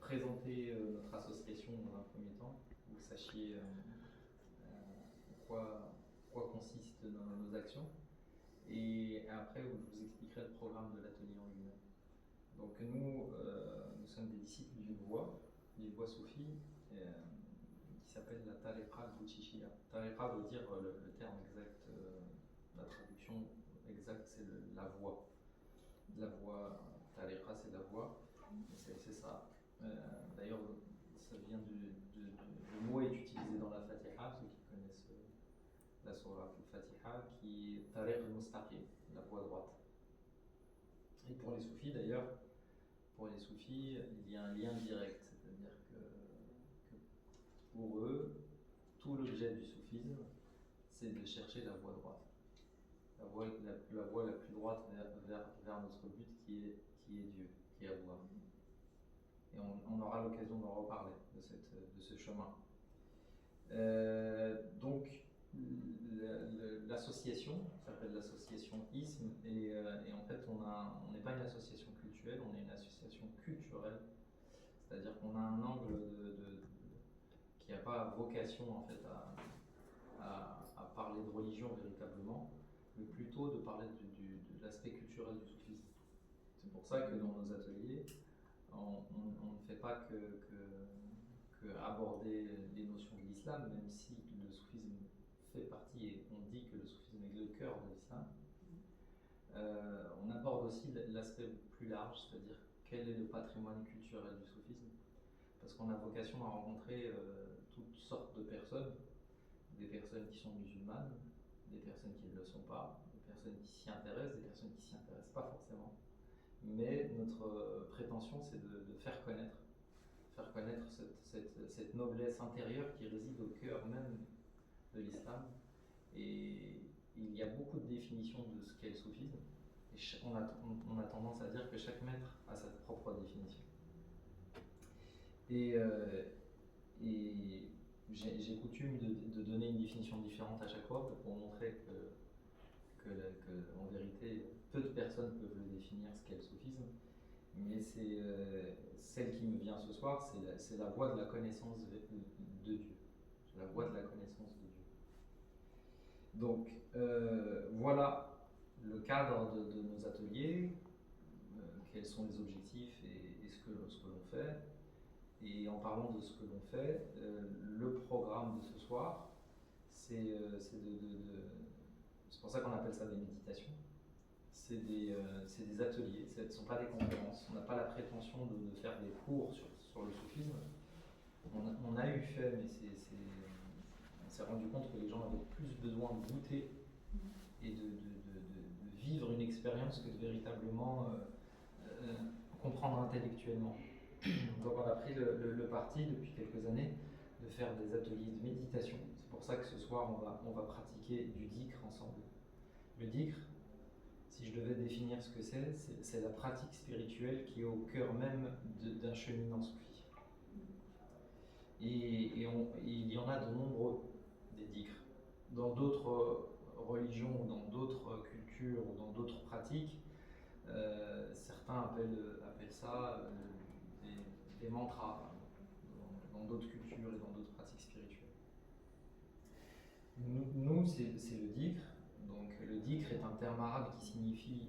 présenter notre association dans un premier temps, que vous sachiez quoi consistent nos actions. Et après, je vous expliquerai le programme de l'atelier en lui-même. Donc nous sommes des disciples d'une voie soufie, qui s'appelle la Tariqa al-Bouchichia. Tariqa veut dire le terme exact, la traduction exacte, c'est la voie. La voie, Tariqa c'est la voie, c'est ça. D'ailleurs, ça vient le mot est utilisé dans la Fatiha, ceux qui connaissent la sourate al-Fatiha, qui est Tariq al-Mustaqim, la voie droite. Et pour les soufis d'ailleurs, il y a un lien direct, c'est-à-dire que pour eux, tout l'objet du soufisme, c'est de chercher la voie droite. La voie la plus droite vers notre but qui est Dieu, qui est Allah. Et on aura l'occasion d'en reparler, de ce chemin. Donc, l'association s'appelle l'association ISM, et en fait, on n'est pas une association cultuelle, on est une association culturelle. C'est-à-dire qu'on a un angle qui n'a pas vocation en fait à parler de religion véritablement, mais plutôt de parler de l'aspect culturel du soufisme. C'est pour ça que dans nos ateliers, on ne fait pas que aborder les notions de l'islam, même si le soufisme fait partie, et on dit que le soufisme est le cœur de l'islam. On aborde aussi l'aspect plus large, c'est-à-dire quel est le patrimoine culturel du soufisme, parce qu'on a vocation à rencontrer toutes sortes de personnes, des personnes qui sont musulmanes, des personnes qui ne le sont pas, des personnes qui s'y intéressent, des personnes qui s'y intéressent pas forcément. Mais notre prétention, c'est de faire connaître cette noblesse intérieure qui réside au cœur même de l'islam. Et il y a beaucoup de définitions de ce qu'est le soufisme, et on a tendance à dire que chaque maître a sa propre définition. Et j'ai coutume de donner une définition différente à chaque fois pour montrer que en vérité, peu de personnes peuvent le définir, ce qu'est le soufisme. Mais c'est celle qui me vient ce soir, c'est la voie de la connaissance de Dieu. La voie de la connaissance de Dieu. Donc, voilà le cadre de nos ateliers, quels sont les objectifs et ce que l'on fait. Et en parlant de ce que l'on fait, le programme de ce soir, c'est pour ça qu'on appelle ça des méditations. C'est des ateliers, ce ne sont pas des conférences. On n'a pas la prétention de faire des cours sur le soufisme. On a eu fait, mais on s'est rendu compte que les gens avaient plus besoin de goûter et de vivre une expérience que de véritablement comprendre intellectuellement. Donc on a pris le parti depuis quelques années de faire des ateliers de méditation. C'est pour ça que ce soir on va pratiquer du dhikr ensemble. Le dhikr, si je devais définir ce que c'est la pratique spirituelle qui est au cœur même d'un cheminement soufi. Et il y en a de nombreux, des dhikrs. Dans d'autres religions, ou dans d'autres cultures, ou dans d'autres pratiques, certains appellent ça des mantras, dans d'autres cultures et dans d'autres pratiques spirituelles. Nous c'est le dhikr. Donc le dhikr est un terme arabe qui signifie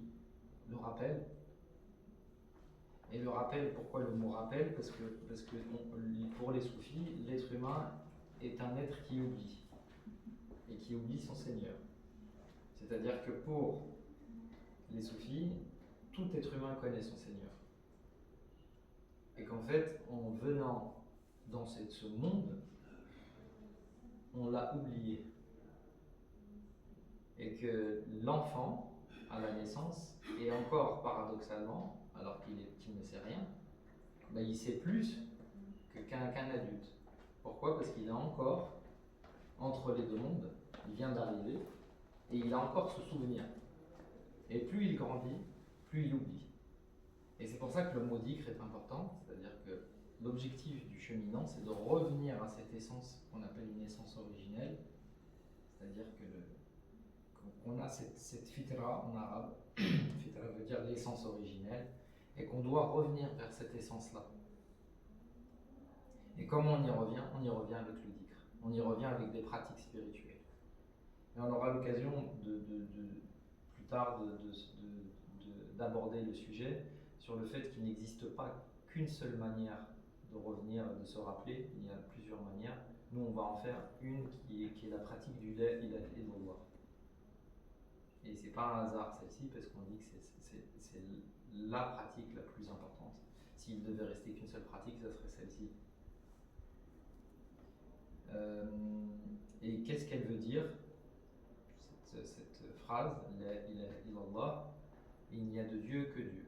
le rappel. Et le rappel, pourquoi le mot rappel? Parce que pour les soufis, l'être humain est un être qui oublie, et qui oublie son Seigneur. C'est-à-dire que pour les soufis, tout être humain connaît son Seigneur. Et qu'en fait, en venant dans ce monde, on l'a oublié. Et que l'enfant, à la naissance, et encore paradoxalement, alors qu'il ne sait rien, ben il sait plus qu'un adulte. Pourquoi? Parce qu'il a encore, entre les deux mondes, il vient d'arriver, et il a encore ce souvenir. Et plus il grandit, plus il oublie. Et c'est pour ça que le mot dhikr est important, c'est-à-dire que l'objectif du cheminant, c'est de revenir à cette essence qu'on appelle une essence originelle, c'est-à-dire qu'on a cette fitra en arabe, fitra veut dire l'essence originelle, et qu'on doit revenir vers cette essence-là. Et comment on y revient? On y revient avec le dhikr. On y revient avec des pratiques spirituelles. Et on aura l'occasion plus tard d'aborder le sujet sur le fait qu'il n'existe pas qu'une seule manière de revenir, de se rappeler. Il y a plusieurs manières. Nous, on va en faire une qui est la pratique du la ilaha illallah. Et c'est pas un hasard celle-ci, parce qu'on dit que c'est la pratique la plus importante. S'il devait rester qu'une seule pratique, ça serait celle-ci. Et qu'est-ce qu'elle veut dire, cette phrase, la ilaha illallah, il n'y a de Dieu que Dieu.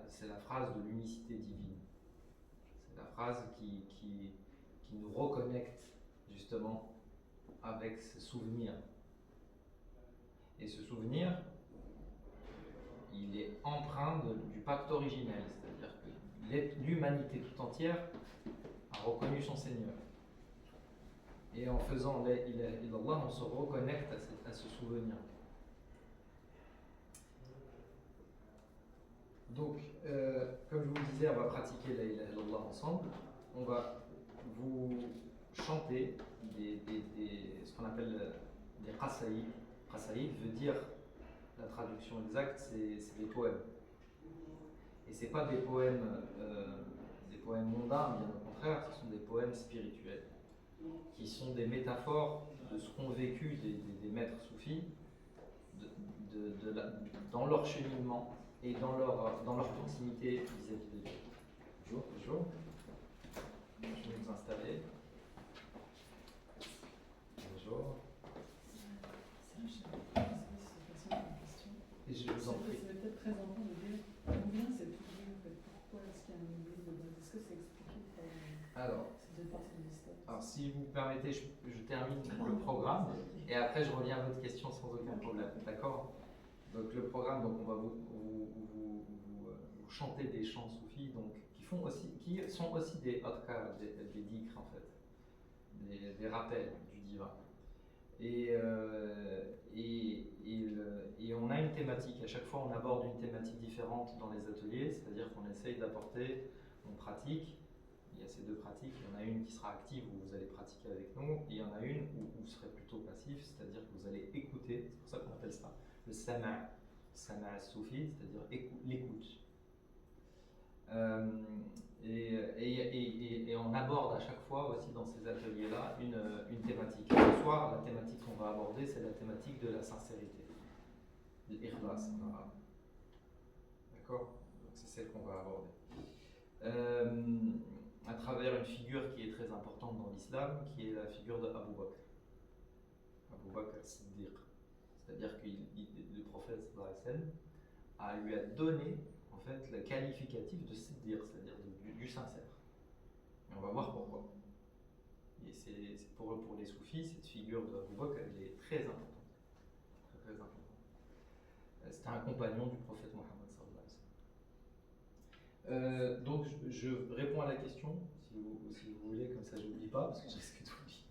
C'est la phrase de l'unicité divine. C'est la phrase qui nous reconnecte justement avec ce souvenir. Et ce souvenir, il est empreint du pacte originel, c'est-à-dire que l'humanité tout entière a reconnu son Seigneur. Et en faisant la ilaha illallah, on se reconnecte à ce souvenir. Donc, comme je vous le disais, on va pratiquer la ilaha illallah ensemble. On va vous chanter ce qu'on appelle des qasaïd. Qasaïd veut dire, la traduction exacte, c'est des poèmes. Et ce n'est pas des poèmes mondains, bien au contraire, ce sont des poèmes spirituels, qui sont des métaphores de ce qu'ont vécu des maîtres soufis dans leur cheminement et dans leur proximité vis-à-vis de Dieu. Bonjour, bonjour. Je vais vous installer. Bonjour. Et je vous en prie. C'est peut-être présentant de dire combien c'est oubli en fait. Pourquoi est-ce qu'il y a un oubli de base? Est-ce que c'est expliqué par ces deux parties de l'histoire? Alors, si vous permettez, je termine le programme et après je reviens à votre question sans aucun problème. D'accord? Donc le programme, donc on va vous chanter des chants soufis, donc qui sont aussi des adhkar, des dhikrs en fait, des rappels du divin. Et on a une thématique. À chaque fois, on aborde une thématique différente dans les ateliers, c'est-à-dire qu'on essaye d'apporter, on pratique. Il y a ces deux pratiques. Il y en a une qui sera active où vous allez pratiquer avec nous, et il y en a une où vous serez plutôt passif, c'est-à-dire que vous allez écouter. C'est pour ça qu'on appelle ça le sama' soufi, c'est-à-dire l'écoute. Et on aborde à chaque fois aussi dans ces ateliers-là une thématique. Ce soir, la thématique qu'on va aborder, c'est la thématique de la sincérité, l'ikhlas en arabe. D'accord? Donc c'est celle qu'on va aborder. À travers une figure qui est très importante dans l'islam, qui est la figure de Abu Bakr. Abu Bakr as-Siddiq. C'est-à-dire que le prophète sallallahu alayhi wa sallam lui a donné en fait le qualificatif de Siddiq, c'est-à-dire du sincère. Et on va voir pourquoi. Et c'est pour les soufis, cette figure de Abu Bakr, elle est très importante. Très, très importante. C'était un compagnon du prophète Mohammed sallallahu alayhi wa sallam. Donc je réponds à la question, si vous voulez, comme ça je n'oublie pas, parce que je risque d'oublier.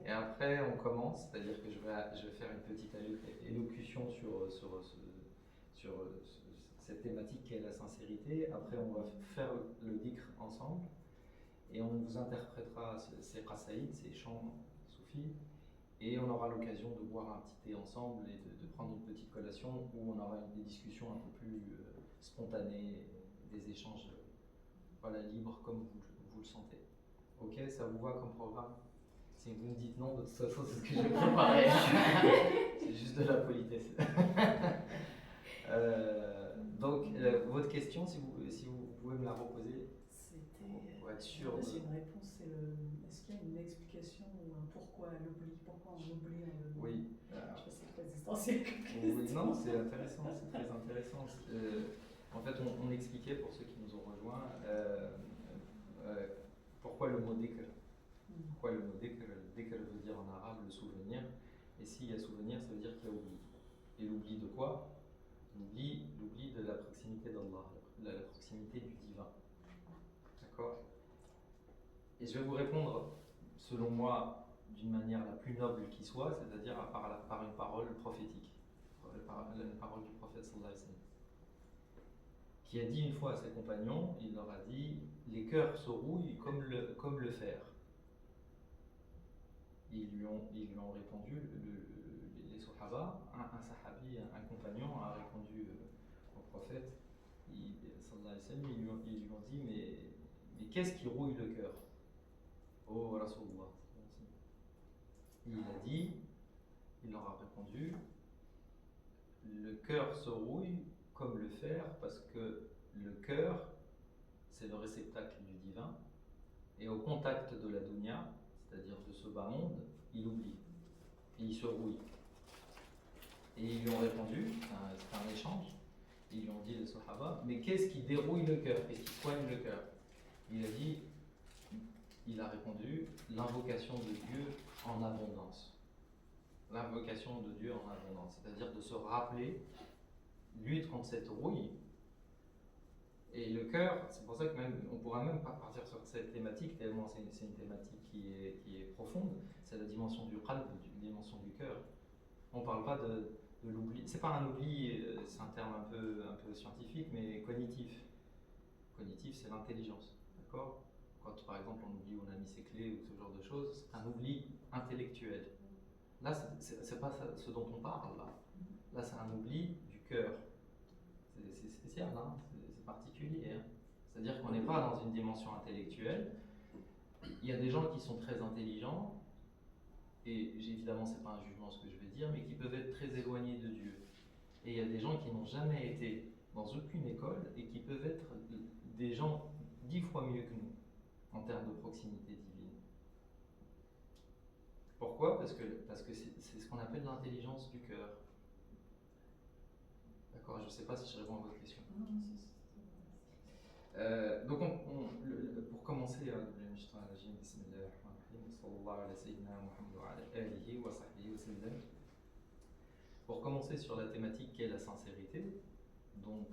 Et après on commence, c'est-à-dire que je vais faire une petite élocution sur cette thématique qui est la sincérité. Après on va faire le dhikr ensemble, et on vous interprétera ces qasaïd, ces chants soufis, et on aura l'occasion de boire un petit thé ensemble et de prendre une petite collation où on aura des discussions un peu plus spontanées, des échanges libres comme vous le sentez. Ok, ça vous va comme programme? Si vous me dites non, de toute façon c'est ce que j'ai préparé. C'est juste de la politesse. Donc votre question, si vous pouvez me la reposer. Pour être sûr. C'est une réponse, est-ce qu'il y a une explication ou un pourquoi l'oubli? Pourquoi on oublie Oui. Je sais que c'est existentiel. Oui, non, c'est intéressant, c'est très intéressant. En fait, on expliquait pour ceux qui nous ont rejoints pourquoi le mot dhikr. Pourquoi le mot dhikr? Dhikr veut dire en arabe le souvenir. Et s'il y a souvenir, ça veut dire qu'il y a oubli. Et l'oubli de quoi? L'oubli de la proximité d'Allah, la proximité du divin. D'accord? Et je vais vous répondre, selon moi, d'une manière la plus noble qui soit, c'est-à-dire par une parole prophétique, une parole du prophète sallallahu alayhi wa sallam, qui a dit une fois à ses compagnons, il leur a dit « Les cœurs se rouillent comme le fer ». Ils lui ont répondu, les Sahaba, un sahabi, un compagnon a répondu au prophète, sallallahu alayhi wa sallam, ils lui ont dit mais qu'est-ce qui rouille le cœur? Oh Rasulullah. Il leur a répondu, le cœur se rouille comme le fer parce que le cœur, c'est le réceptacle du divin, et au contact de la dunya, c'est-à-dire de ce bas monde, il oublie, et il se rouille. Et ils lui ont répondu, c'est un échange, ils lui ont dit les Sahaba, mais qu'est-ce qui dérouille le cœur? Qu'est-ce qui soigne le cœur? Il a répondu, l'invocation de Dieu en abondance. L'invocation de Dieu en abondance, c'est-à-dire de se rappeler, lutte contre cette rouille. Et le cœur, c'est pour ça que même, on ne pourra même pas partir sur cette thématique, tellement c'est une thématique qui est profonde, c'est la dimension du qalb, la dimension du cœur. On ne parle pas de l'oubli, c'est pas un oubli, c'est un terme un peu scientifique, mais cognitif. Cognitif, c'est l'intelligence, d'accord? Quand par exemple on oublie où on a mis ses clés ou ce genre de choses, c'est un oubli intellectuel. Là, c'est pas ce dont on parle, là. Là, c'est un oubli du cœur. C'est spécial, hein, c'est particulier. Hein. C'est-à-dire qu'on n'est pas dans une dimension intellectuelle. Il y a des gens qui sont très intelligents, et évidemment, c'est pas un jugement ce que je vais dire, mais qui peuvent être très éloignés de Dieu. Et il y a des gens qui n'ont jamais été dans aucune école et qui peuvent être des gens 10 fois mieux que nous en termes de proximité divine. Pourquoi? Parce que c'est ce qu'on appelle l'intelligence du cœur. D'accord, je ne sais pas si je réponds à votre question. Donc, pour commencer, pour commencer sur la thématique qu'est la sincérité, donc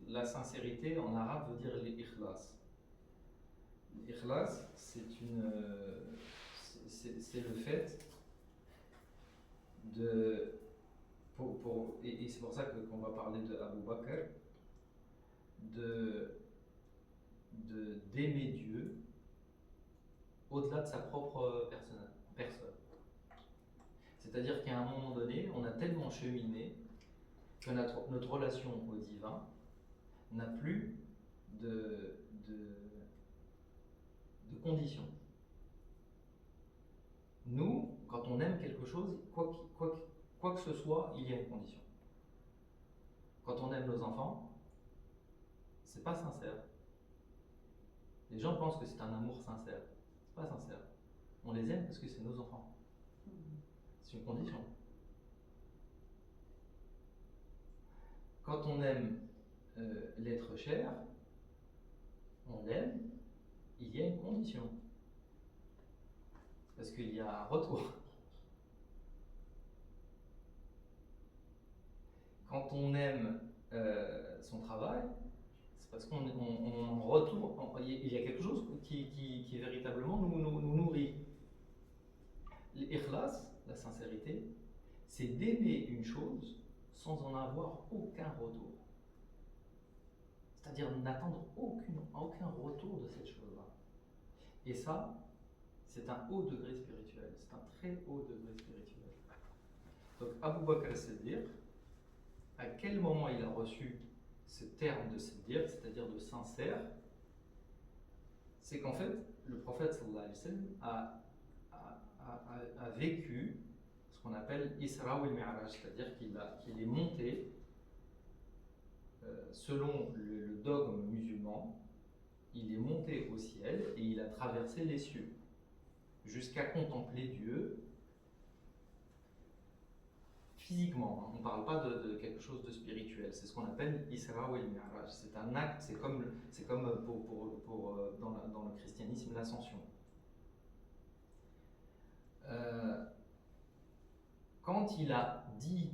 la sincérité en arabe veut dire l'ikhlas. L'ikhlas, c'est le fait de... et c'est pour ça qu'on va parler de Abu Bakr, d'aimer Dieu au-delà de sa propre personne. C'est-à-dire qu'à un moment donné, on a tellement cheminé que notre relation au divin n'a plus de conditions. Nous, quand on aime quelque chose, quoi que ce soit, il y a une condition. Quand on aime nos enfants, c'est pas sincère. Les gens pensent que c'est un amour sincère. C'est pas sincère. On les aime parce que c'est nos enfants. C'est une condition. Quand on aime l'être cher, on l'aime, il y a une condition. Parce qu'il y a un retour. Quand on aime son travail, c'est parce qu'on retourne, il y a quelque chose qui véritablement nous nourrit. L'ikhlas, la sincérité, c'est d'aimer une chose sans en avoir aucun retour. C'est-à-dire n'attendre aucun retour de cette chose-là. Et ça, c'est un haut degré spirituel. C'est un très haut degré spirituel. Donc Abu Bakr as-Siddiq, à quel moment il a reçu ce terme de Siddiq, c'est-à-dire de sincère? C'est qu'en fait, le prophète sallallahu alayhi wa sallam a vécu ce qu'on appelle Isra ou al-Mi'raj, c'est-à-dire qu'il est monté selon le dogme musulman, il est monté au ciel et il a traversé les cieux jusqu'à contempler Dieu physiquement. On ne parle pas de quelque chose de spirituel, c'est ce qu'on appelle Isra ou al-Mi'raj. C'est un acte, c'est comme dans le christianisme l'ascension. Quand il a dit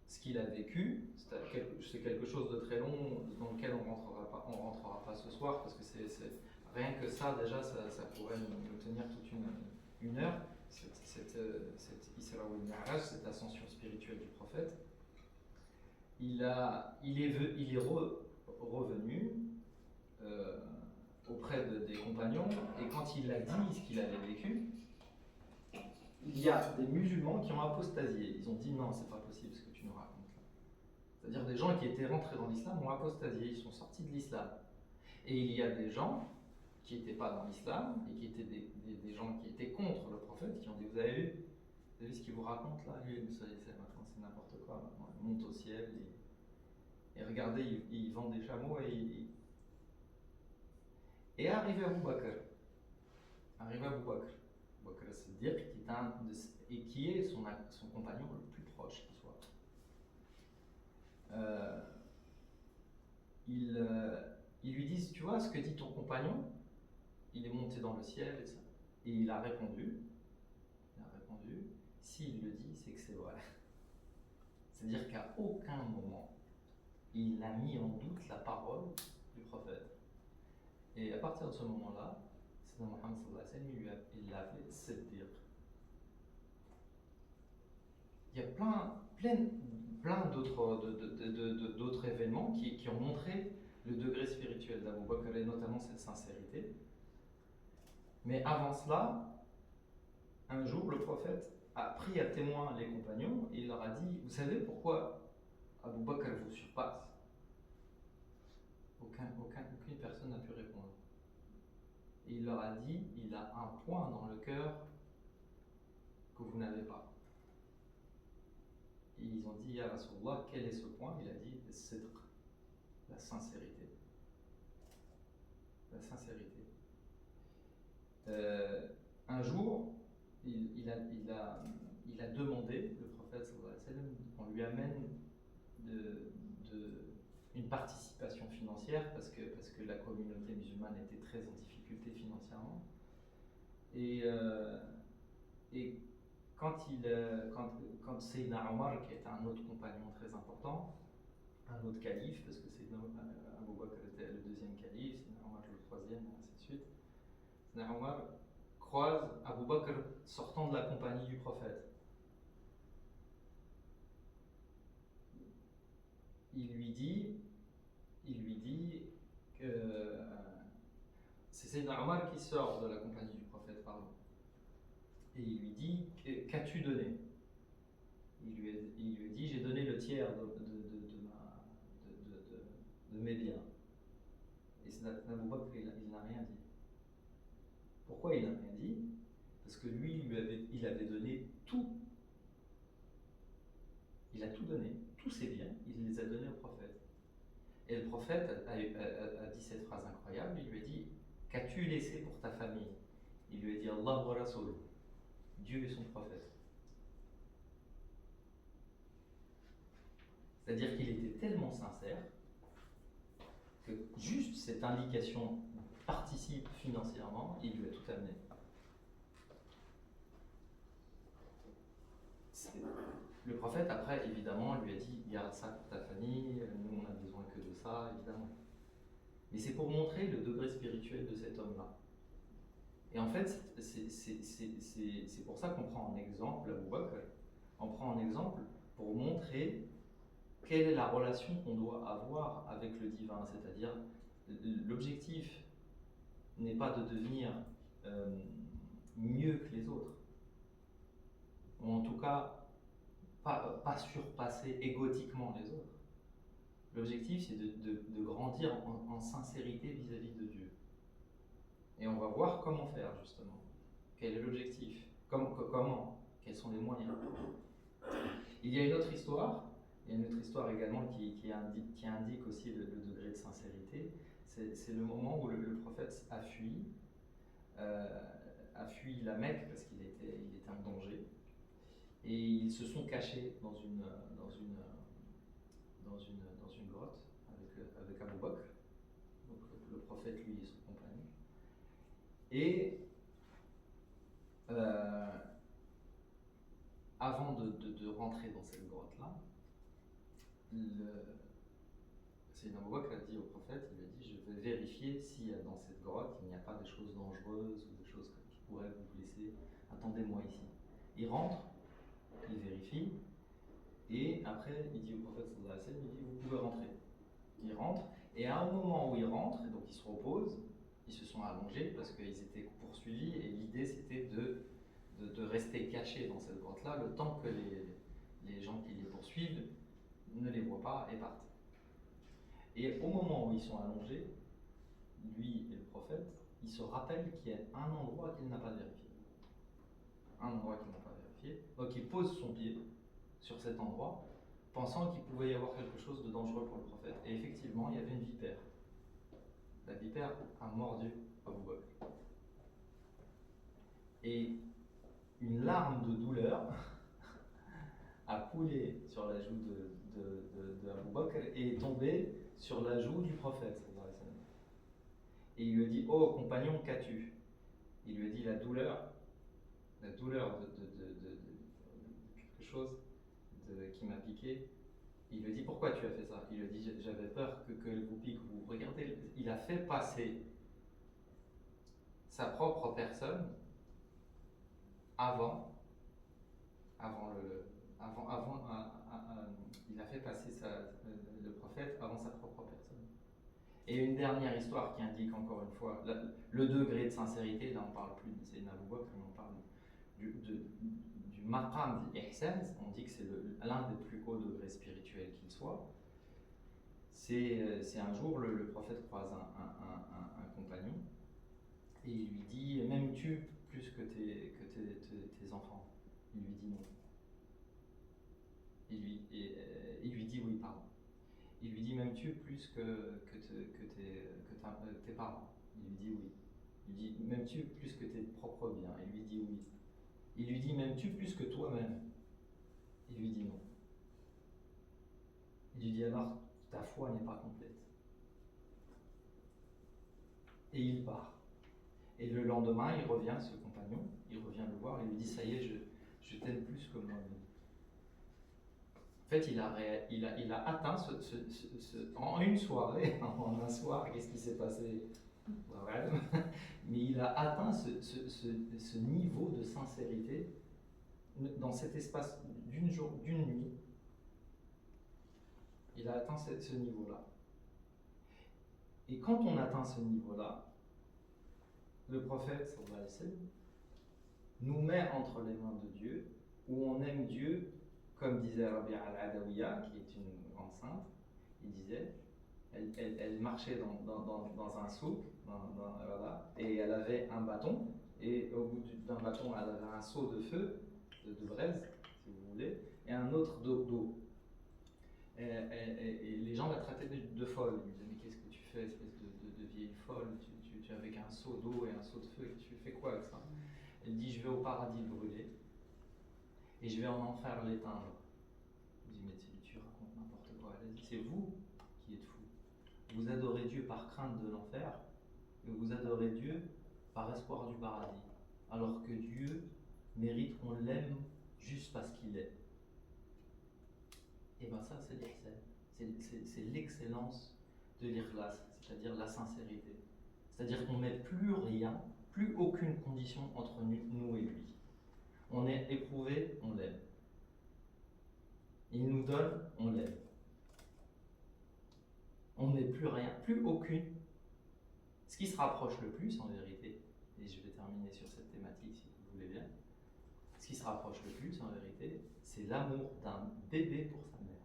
ce qu'il a vécu, c'est quelque chose de très long dans lequel on rentrera pas ce soir parce que c'est rien que ça déjà ça pourrait nous tenir toute une heure, cette Isra ou al-Mi'raj, cette ascension spirituelle du prophète. Il est revenu auprès des compagnons, et quand il a dit ce qu'il avait vécu, il y a des musulmans qui ont apostasié. Ils ont dit non, c'est pas possible ce que tu nous racontes là. C'est-à-dire des gens qui étaient rentrés dans l'islam ont apostasié, ils sont sortis de l'islam. Et il y a des gens qui n'étaient pas dans l'islam et qui étaient des gens qui étaient contre le prophète, qui ont dit vous avez vu ce qu'il vous raconte là, lui, c'est n'importe quoi, maintenant, il monte au ciel et regardez, il vend des chameaux et arrivé Abu Bakr. Arrivé Abu Bakr As-Siddiq, qui est son compagnon le plus proche qui soit. Ils lui disent, tu vois ce que dit ton compagnon, il est monté dans le ciel et ça. Et il a répondu, s'il le dit, c'est que c'est vrai. C'est-à-dire qu'à aucun moment, il n'a mis en doute la parole du prophète. Et à partir de ce moment-là, Sayyidina Muhammad sallallahu alayhi wa sallam, il l'a fait Siddiq. Il y a plein d'autres événements qui ont montré le degré spirituel d'Abu Bakr et notamment cette sincérité. Mais avant cela, un jour, le prophète a pris à témoin les compagnons et il leur a dit, vous savez pourquoi Abu Bakr vous surpasse? Aucune personne n'a pu répondre. Et il leur a dit, il a un point dans le cœur que vous n'avez pas. Et ils ont dit, Ya Rasulullah, quel est ce point? Il a dit, c'est la sincérité. La sincérité. Un jour, il a demandé, le prophète sallallahu alayhi wa sallam, qu'on lui amène une participation financière parce que la communauté musulmane était très en difficulté financièrement. Et quand Sayyidina Omar, qui était un autre compagnon très important, un autre calife, parce que Sayyidina Abu Bakr était le deuxième calife, Sayyidina Omar le troisième, et ainsi de suite, Sayyidina Omar croise Abu Bakr sortant de la compagnie du prophète. Il lui dit que c'est Sayyidina Omar qui sort de la compagnie du prophète, pardon. Et il lui dit, qu'as-tu donné? Il lui dit, j'ai donné le tiers de mes biens. Et Sayyidina Abu Bakr, il n'a rien dit. Pourquoi il n'a rien dit? Parce que lui, il avait donné tout. Il a tout donné, tous ses biens, il les a donnés au prophète. Et le prophète a dit cette phrase incroyable, il lui a dit, qu'as-tu laissé pour ta famille? Il lui a dit, Allah wa Rasul, Dieu et son prophète. C'est-à-dire qu'il était tellement sincère que juste cette indication participe financièrement, il lui a tout amené. Le prophète, après, évidemment, lui a dit, garde ça pour ta famille, nous on a besoin que de ça, évidemment. Mais c'est pour montrer le degré spirituel de cet homme-là. Et en fait, c'est pour ça qu'on prend en exemple Abu Bakr. On prend en exemple pour montrer quelle est la relation qu'on doit avoir avec le divin. C'est-à-dire, l'objectif n'est pas de devenir mieux que les autres. Ou en tout cas, pas surpasser égotiquement les autres. L'objectif, c'est de grandir en sincérité vis-à-vis de Dieu. Et on va voir comment faire, justement. Quel est l'objectif? Comment? Quels sont les moyens? Il y a une autre histoire également qui indique aussi le degré de sincérité. C'est le moment où le prophète a fui la Mecque parce qu'il était en danger. Et ils se sont cachés dans une grotte avec Abu Bakr, donc le prophète lui et son compagnon. Et avant de rentrer dans cette grotte-là, Sayyidina Abu Bakr a dit au prophète, il a dit, je vais vérifier si dans cette grotte il n'y a pas des choses dangereuses ou des choses qui pourraient vous blesser. Attendez-moi ici. Il rentre, il vérifie, et après il dit au prophète sallallahu alayhi wa sallam, il dit, vous pouvez rentrer. Il rentre, Et à un moment où ils rentrent, donc ils se reposent, ils se sont allongés parce qu'ils étaient poursuivis et l'idée c'était de rester cachés dans cette grotte-là le temps que les gens qui les poursuivent ne les voient pas et partent. Et au moment où ils sont allongés, lui et le prophète, il se rappelle qu'il y a un endroit qu'il n'a pas vérifié. Un endroit qu'il n'a pas vérifié. Donc il pose son pied sur cet endroit, pensant qu'il pouvait y avoir quelque chose de dangereux pour le prophète. Et effectivement, il y avait une vipère. La vipère a mordu Abu Bakr. Et une larme de douleur a coulé sur la joue de Abu Bakr et est tombée sur la joue du prophète. Et il lui a dit, oh compagnon, qu'as-tu? Il lui a dit la douleur de quelque chose qui m'a piqué. Il lui a dit, pourquoi tu as fait ça? Il lui a dit, j'avais peur que vous pique. Vous regardez, il a fait passer sa propre personne il a fait passer le prophète avant sa propre personne. Et une dernière histoire qui indique encore une fois le degré de sincérité, là on ne parle plus de Sayyidina Abu Bakr, mais on parle du maqam d'Ihsan, on dit que c'est l'un des plus hauts degrés spirituels qu'il soit. C'est un jour, le prophète croise un compagnon, et il lui dit, m'aimes-tu plus que tes enfants? Il lui dit non. Il lui dit oui, pardon. Il lui dit, m'aimes-tu plus que tes parents? Il lui dit oui. Il lui dit, m'aimes-tu plus que tes propres biens? Il lui dit oui. Il lui dit, m'aimes-tu plus que toi-même? Il lui dit non. Il lui dit, alors ta foi n'est pas complète. Et il part. Et le lendemain, il revient, ce compagnon, il revient le voir et lui dit, ça y est, je t'aime plus que moi-même. En fait, il a atteint en une soirée, en un soir, qu'est-ce qui s'est passé? Mais il a atteint ce niveau de sincérité dans cet espace d'une nuit. Il a atteint ce niveau-là. Et quand on atteint ce niveau-là, le prophète sallallahu alayhi wa sallam nous met entre les mains de Dieu, où on aime Dieu, comme disait Rabi' al-Adawiya, qui est une grande sainte, il disait, elle marchait dans un souk, voilà, et elle avait un bâton, et au bout d'un bâton, elle avait un seau de feu, de braise, si vous voulez, et un autre d'eau. Et les gens la traitaient de folle. Ils disaient, mais qu'est-ce que tu fais, espèce de vieille folle, tu avec un seau d'eau et un seau de feu, tu fais quoi avec ça? Elle dit, je vais au paradis brûler, et je vais en enfer l'éteindre. Je dis, mais tu racontes n'importe quoi. Elle dit, c'est vous qui êtes fous. Vous adorez Dieu par crainte de l'enfer, et vous adorez Dieu par espoir du paradis. Alors que Dieu mérite qu'on l'aime juste parce qu'il est. Et bien ça, c'est l'ihsan. C'est l'excellence de l'ikhlas, c'est-à-dire la sincérité. C'est-à-dire qu'on ne met plus rien, plus aucune condition entre nous et lui. On est éprouvé, on l'aime. Il nous donne, on l'aime. On ne met plus rien, plus aucune. Ce qui se rapproche le plus, en vérité, et je vais terminer sur cette thématique si vous voulez bien, ce qui se rapproche le plus, en vérité, c'est l'amour d'un bébé pour sa mère.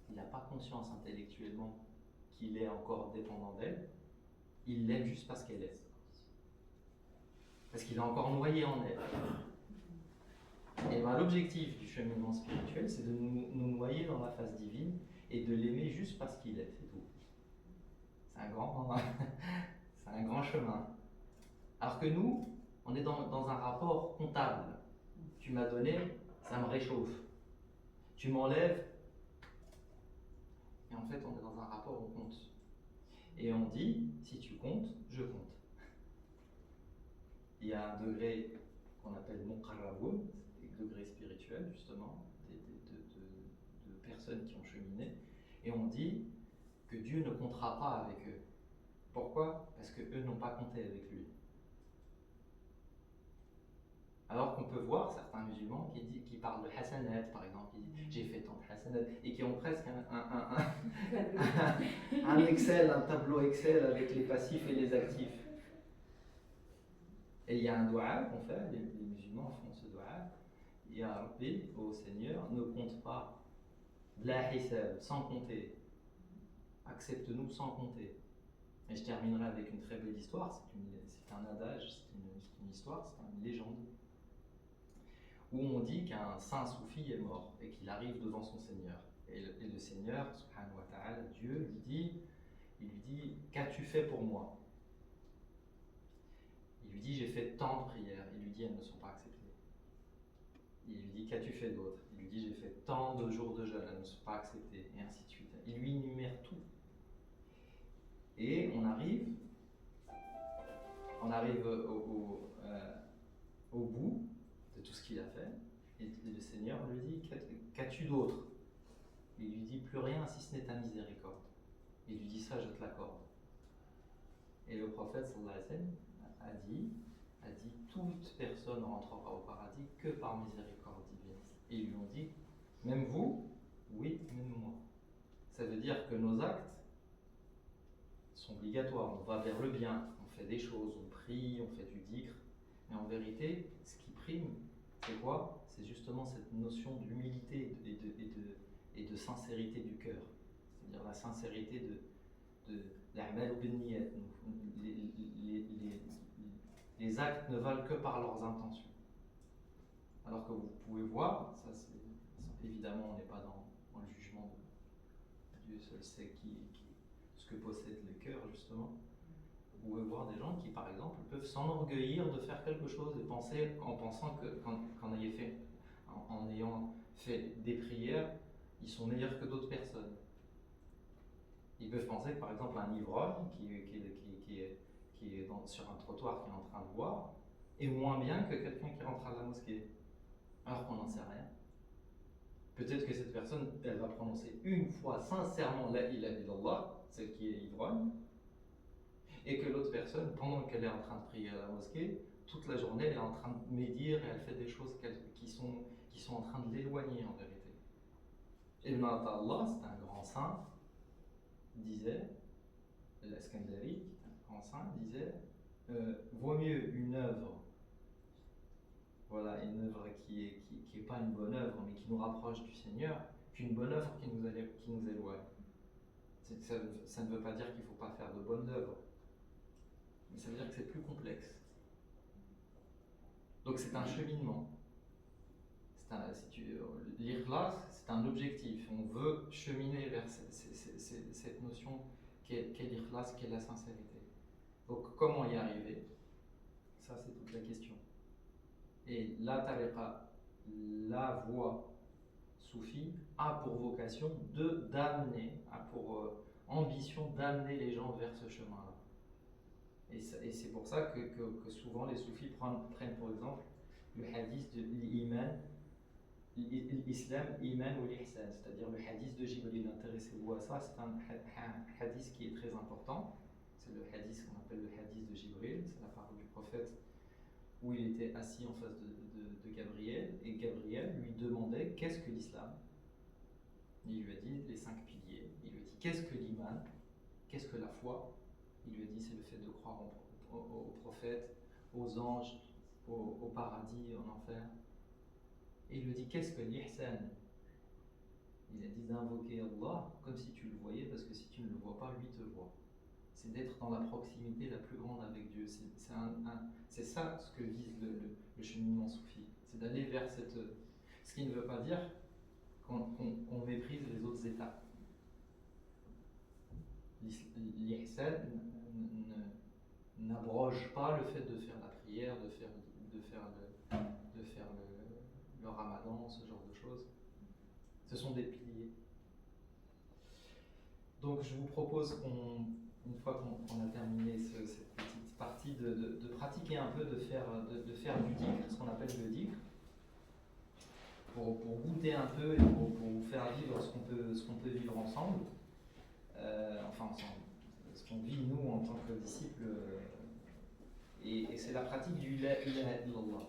Il n'a pas conscience intellectuellement qu'il est encore dépendant d'elle, il l'aime juste parce qu'elle est. Parce qu'il est encore noyé en elle. Et bien l'objectif du cheminement spirituel, c'est de nous noyer dans la face divine et de l'aimer juste parce qu'il est, c'est tout. C'est un grand chemin. Alors que nous, on est dans un rapport comptable. Tu m'as donné, ça me réchauffe. Tu m'enlèves, et en fait on est dans un rapport au compte. Et on dit, si tu comptes, je compte. Il y a un degré qu'on appelle muqarraboun, c'est des degrés spirituels justement, de personnes qui ont cheminé, et on dit que Dieu ne comptera pas avec eux. Pourquoi? Parce qu'eux n'ont pas compté avec lui. Alors qu'on peut voir certains musulmans qui parlent de hasanat, par exemple, qui disent j'ai fait tant de hasanat, et qui ont presque un Excel, un tableau Excel avec les passifs et les actifs. Et il y a un doua qu'on fait, les musulmans font ce doua, Ya Rabbi, au Seigneur, ne compte pas, la hisab, sans compter, accepte-nous sans compter. Et je terminerai avec une très belle histoire, c'est un adage, c'est une histoire, c'est une légende, où on dit qu'un saint soufi est mort et qu'il arrive devant son Seigneur. Et le Seigneur, subhanahu wa ta'ala, Dieu, il lui dit, qu'as-tu fait pour moi? Il lui dit, j'ai fait tant de prières. Il lui dit, elles ne sont pas acceptées. Il lui dit, qu'as-tu fait d'autre? Il lui dit, j'ai fait tant de jours de jeûne, elles ne sont pas acceptées, et ainsi de suite. Il lui énumère tout. Et on arrive au bout de tout ce qu'il a fait, et le Seigneur lui dit, qu'as-tu d'autre? Il lui dit, plus rien si ce n'est ta miséricorde. Il lui dit, ça je te l'accorde. Et le prophète sallallahu alayhi wa sallam a dit, toute personne rentrera au paradis que par miséricorde divine. Et ils lui ont dit, même vous? Oui, même moi. Ça veut dire que nos actes sont obligatoires, on va vers le bien, on fait des choses, on prie, on fait du dhikr, mais en vérité, ce qui prime, c'est quoi? C'est justement cette notion d'humilité et de sincérité du cœur, c'est-à-dire la sincérité de l'a'mal bin niyat. Les actes ne valent que par leurs intentions. Alors que vous pouvez voir, évidemment on n'est pas dans le jugement de Dieu seul sait ce que possède le cœur justement. Vous pouvez voir des gens qui par exemple peuvent s'enorgueillir de faire quelque chose et en pensant en ayant fait des prières, ils sont meilleurs que d'autres personnes. Ils peuvent penser que par exemple un ivrogne qui est sur un trottoir qui est en train de boire est moins bien que quelqu'un qui rentre à la mosquée, alors qu'on n'en sait rien. Peut-être que cette personne, elle va prononcer une fois sincèrement la ilaha illallah, celle qui est ivrogne, et que l'autre personne, pendant qu'elle est en train de prier à la mosquée, toute la journée, elle est en train de médire et elle fait des choses qui sont en train de l'éloigner en vérité. Ibn Atallah, c'est un grand saint, disait, l'Iskandari, qui est un grand saint, disait vaut mieux une œuvre, voilà, une œuvre qui est pas une bonne œuvre, mais qui nous rapproche du Seigneur, qu'une bonne œuvre qui nous éloigne. Ça ne veut pas dire qu'il ne faut pas faire de bonnes œuvres, mais ça veut dire que c'est plus complexe. Donc c'est un cheminement. L'ikhlas, c'est un objectif. On veut cheminer vers cette notion qu'est l'ikhlas, qu'est la sincérité. Donc comment y arriver? Ça c'est toute la question. Et la tariqa, la voie soufie, a pour vocation a pour ambition d'amener les gens vers ce chemin-là. Et c'est pour ça que souvent les soufis prennent pour exemple le hadith de l'iman, l'islam, iman ou l'ihsan, c'est-à-dire le hadith de Jibril. Intéressez-vous à ça, c'est un hadith qui est très important. C'est le hadith qu'on appelle le hadith de Jibril, c'est la parole du prophète où il était assis en face de Gabriel, et Gabriel lui demandait qu'est-ce que l'islam. Il lui a dit les 5 piliers. Il lui a dit qu'est-ce que l'iman, qu'est-ce que la foi. Il lui a dit c'est le fait de croire aux prophètes, aux anges, au paradis, en enfer. Et il lui a dit qu'est-ce que l'ihsan. Il a dit d'invoquer Allah comme si tu le voyais, parce que si tu ne le vois pas, lui te voit. C'est d'être dans la proximité la plus grande avec Dieu. C'est ça ce que vise le cheminement soufi. C'est d'aller vers cette... Ce qui ne veut pas dire qu'on méprise les autres étapes. L'ihsan n'abroge pas le fait de faire la prière, de faire le ramadan, ce genre de choses. Ce sont des piliers. Donc je vous propose une fois qu'on a terminé cette petite partie, de pratiquer un peu, de faire du dhikr, ce qu'on appelle le dhikr, pour goûter un peu et pour vous faire vivre ce qu'on peut vivre ensemble, ce qu'on vit nous en tant que disciples, et c'est la pratique du la ilaha illallah.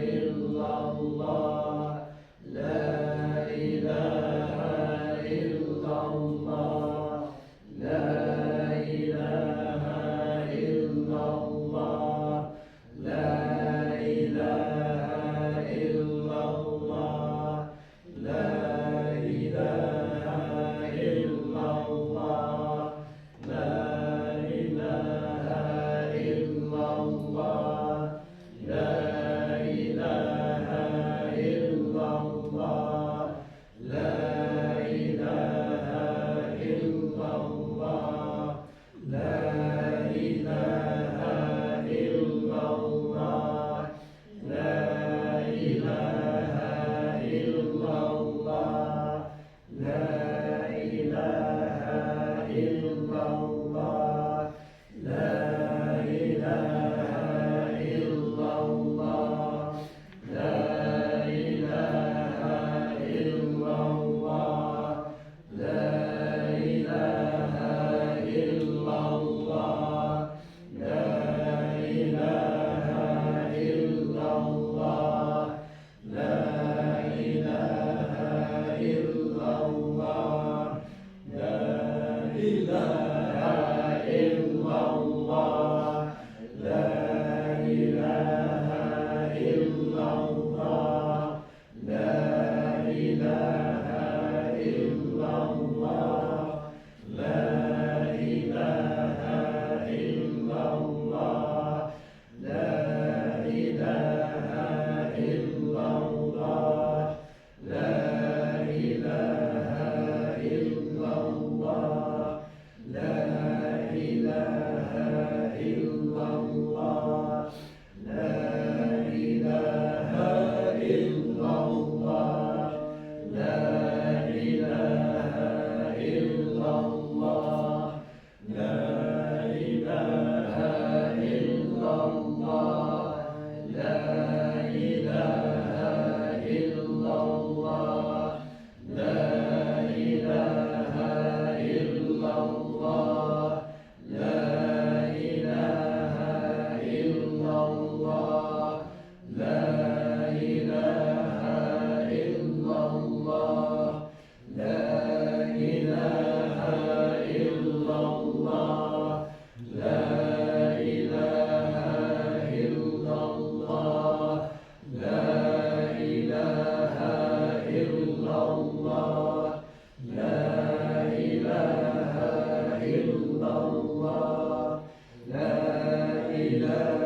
لا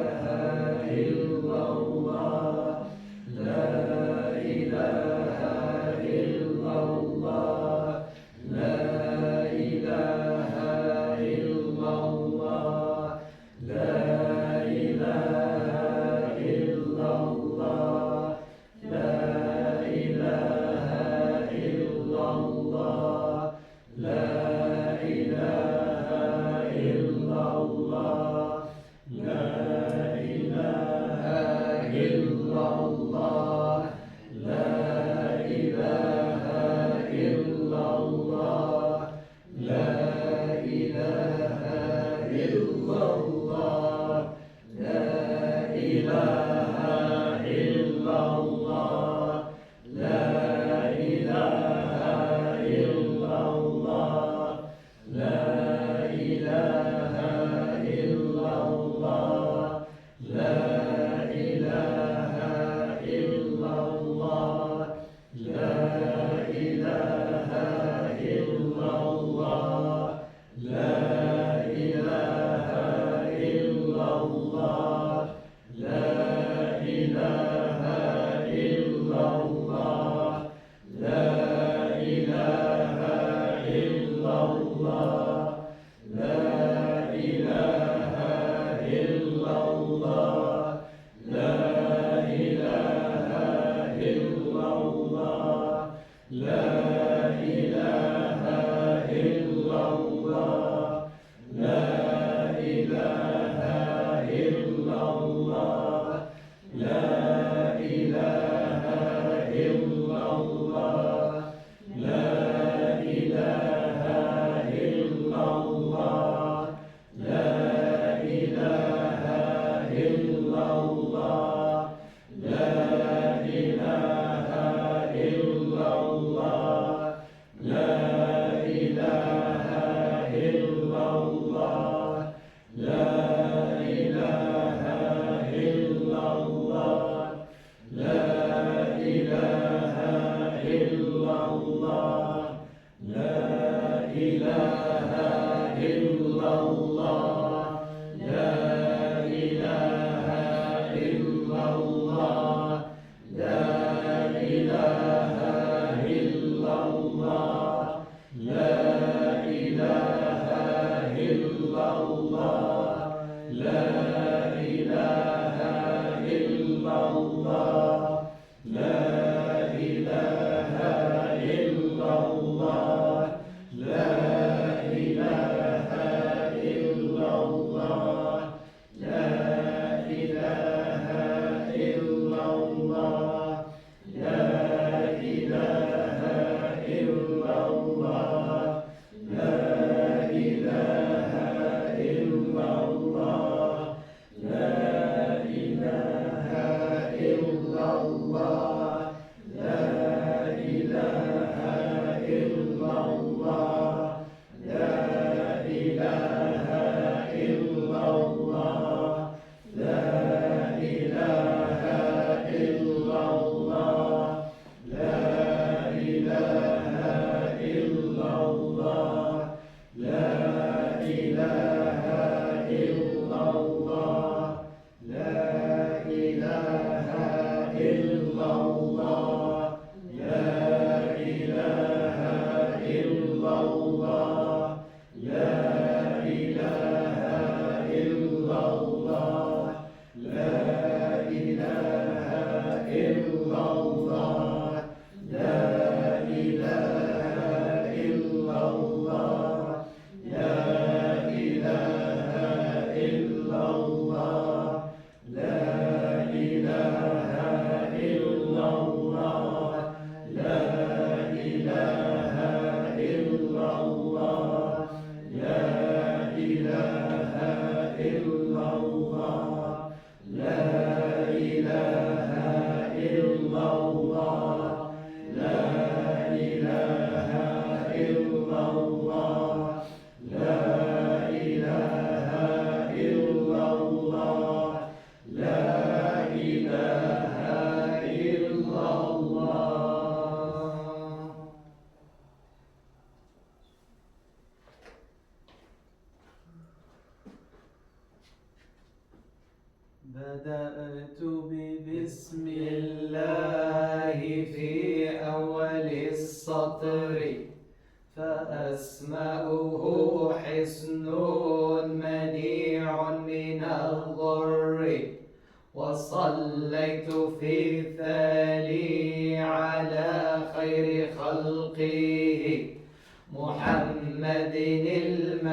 بدأت ببسم الله في أول السطر فأسماؤه حصن منيع من الضر وصليت في الثاني على خير خلقه محمد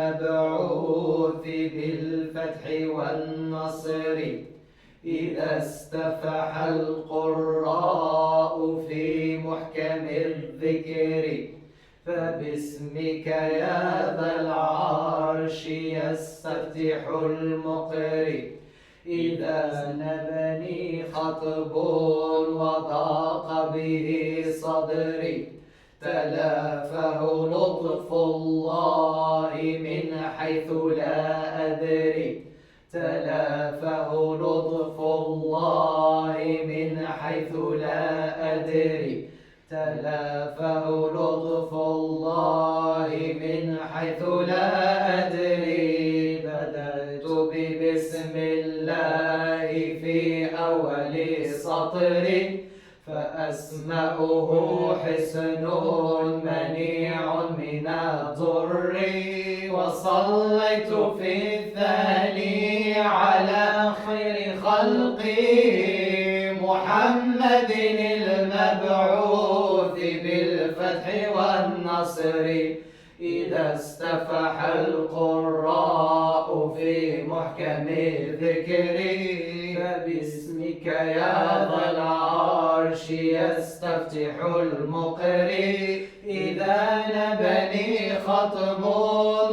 المبعوث بالفتح والنصر إذا استفح القراء في محكم الذكر فباسمك يا ذا العرش يستفتح المقري إذا نبني خطب وضاق به صدري تلافه لطف الله من حيث لا أدري تلافه لطف الله من حيث لا أدري تلافه لطف الله من حيث لا أدري بدأت ببسم الله في أول سطر فأسماؤه حصن منيع من الضر وصليت في الثاني على خير خلقه محمد المبعوث بالفتح والنصر إذا استفح القراء في محكم الذكر فباسمك يا ذا العرش يستفتح المقري إذا نبني خطب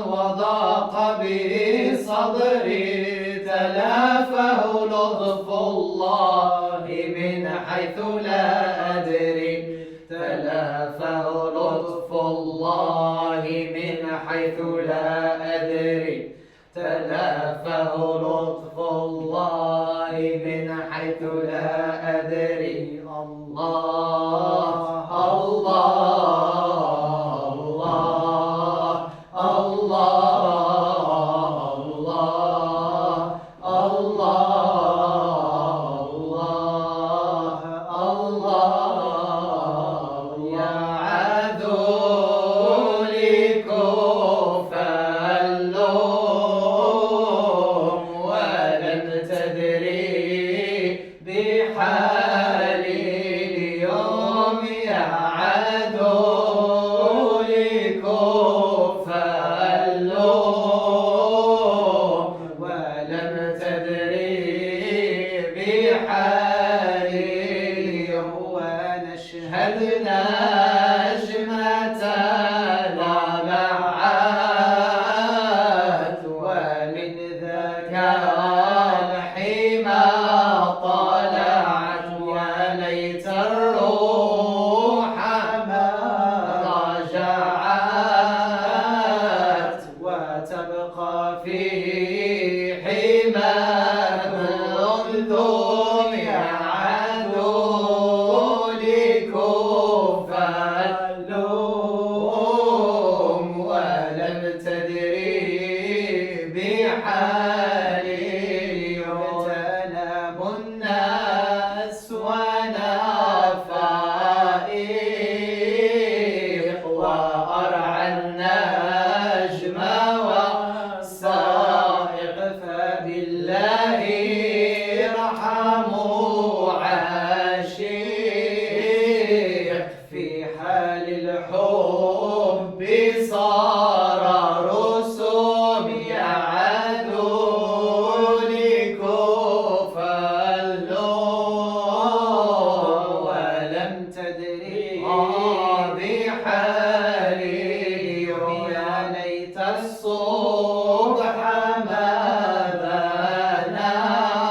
وضاق به صدري تلافه لطف الله من حيث لا أدري تلافه لطف الله من حيث لا أدري تلافه لطف الله من حيث لا أدري الله الله الله الله الله الله يا عدو لكف اللوم ولم تدري بحالي اليوم يا عدو لكف اللوم ولم تدري بحالي اليوم ونشهد نجمة لمعات ومن ذاك الحمى طلعت وليت الروح ما رجعت وتبقى في حمى انظم يا عدو لكف اللوم ولم تدري بحالي اليوم تنام الناس وانا فائق وأرعى النجم والسائق فبالله ارحموا عاشق في حال الحب صار رسوم يا عدو لكف اللوم ولم تدري بحالي اليوم يا ليت الصبح ماذا نام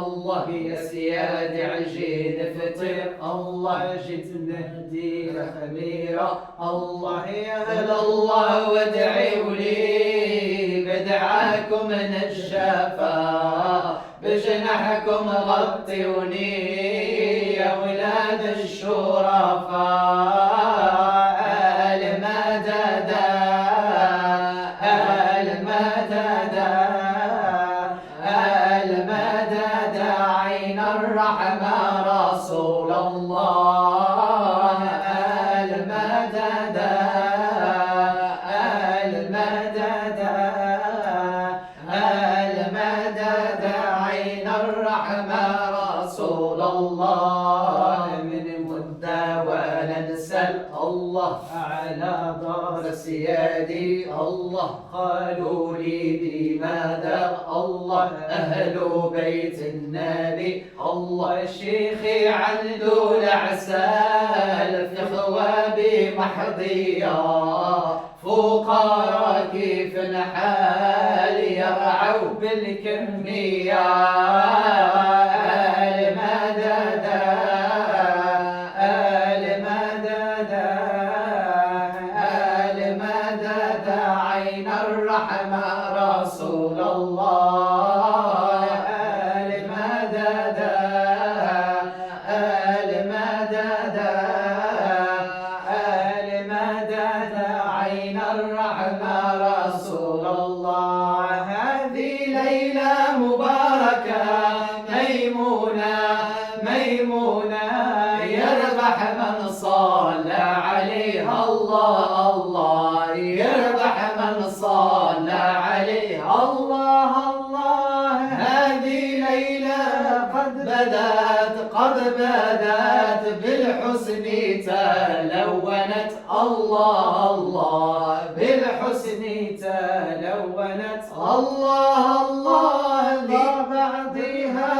الله يا سيادي عجين فطر الله جيت نهدي خميرة الله يا أهل الله وادعوا لي بدعاكم نشافا بجناحكم غطوني يا ولاد الشرفاء رسول الله المدد المدد المدد عين الرحمة رسول الله من مدة ولا نسأل الله على دار سيادي الله قالوا لي بماذا الله أهل بيت النبي الله شيخي عنده العسال في خوابي محضية فقراء كيف الحال يرعوا بالكمية المدد المدد المدد عين الرحمة رسول الله المدد المدد المدد عين الرحمة رسول الله هذه ليلة مباركة ميمونة ميمونة يربح من صلى عليها الله الله يربح من صلى عليها الله الله هذه ليلة قد بدأت قد بدت بالحسن تلونت الله الله بالحسن تلونت الله الله بعدها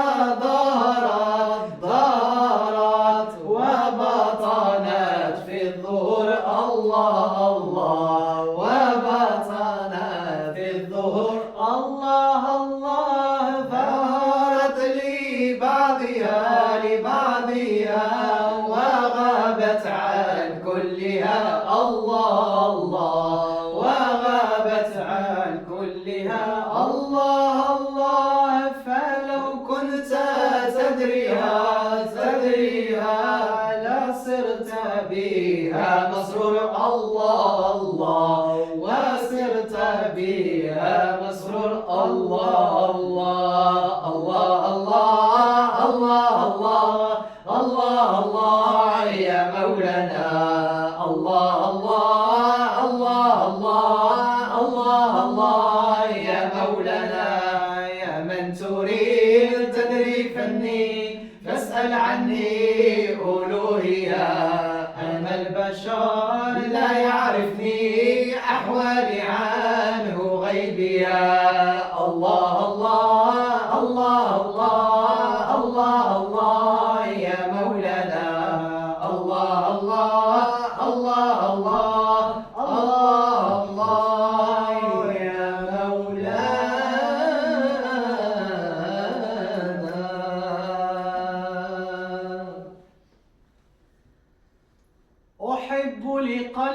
ظهرت وبطنت في الظهر الله الله وبطنت في الظهر الله الله ظهرت لبعضها وغابت عن كلها الله الله وغابت عن كلها الله الله فلو كنت تدريها لصرت بها مسرور الله الله وصرت بها مسرور الله الله الله الله الله الله الله يا مولانا الله الله الله الله الله يا مولانا يا من تريد تدري فني فاسأل عني ألوهية أما البشر لا يعرفني أحوالي عنه غيبيا الله الله الله الله الله الله يا مولانا الله الله الله الله الله يا مولانا أحب لقاء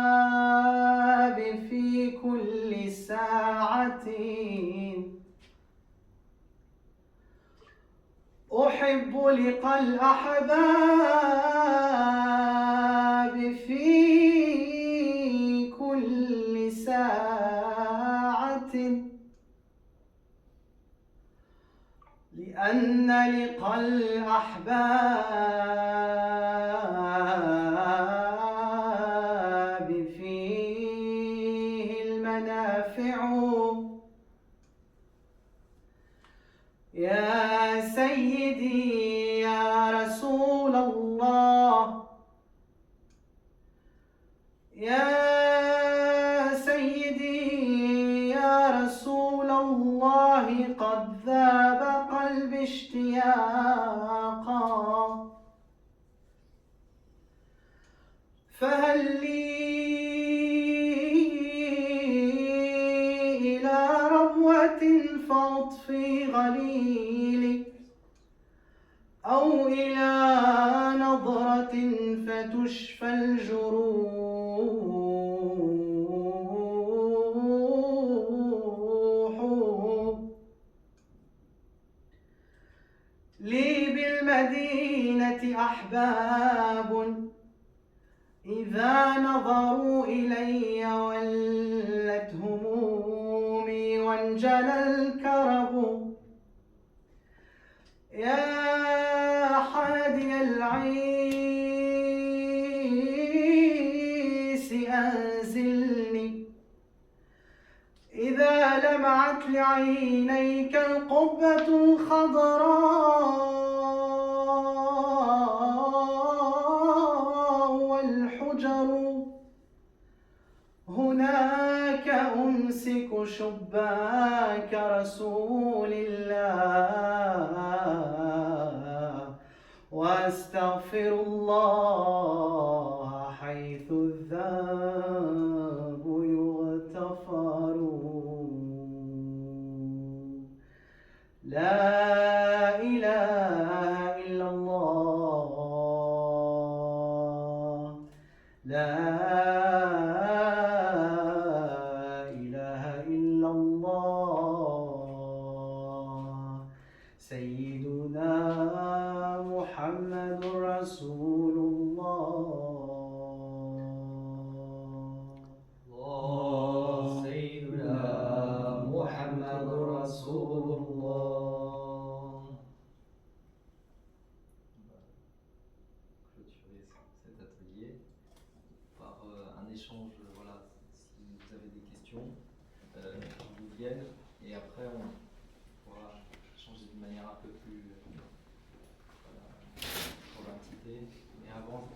الأحباب في كل ساعة أحب لقاء الأحباب في كل ساعة لأن لقاء الأحباب فيه المنافع يا سيدي يا رسول الله يا سيدي يا رسول الله قد ذاب قلبي اشتياقا فهل لي إلى ربوة فأطفي غليلي أو إلى نظرة فتشفى الجروح لي بالمدينة أحباب إذا نظروا إلي ولت همومي وانجلى الكرب يا حادي العيس أنزلني إذا لمعت لعينيك القبة الخضراء والحجر هناك أمسك شباك رسول الله واستغفر الله حيث الذنب يغتفر لا إله إلا الله لا إله إلا الله سيدنا محمد رسول الله سيدنا محمد رسول الله. Clôturer cet atelier par un échange. Voilà, si vous avez des questions, je vous viennent et après on pourra changer de manière un peu plus pour l'entité. Mais avant,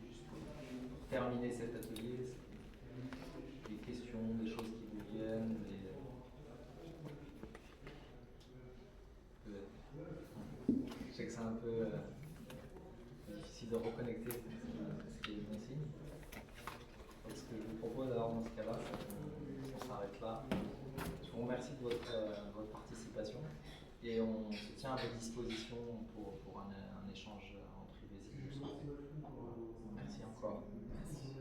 juste pour terminer cet atelier, des questions, des choses qui vous viennent, je sais que c'est un peu difficile de reconnecter ce qui est bon signe. Donc, ce que je vous propose alors dans ce cas-là, c'est qu'on s'arrête là. Je vous remercie de votre participation et on se tient à votre disposition pour un échange en privé si vous le souhaitez. Merci encore. Merci.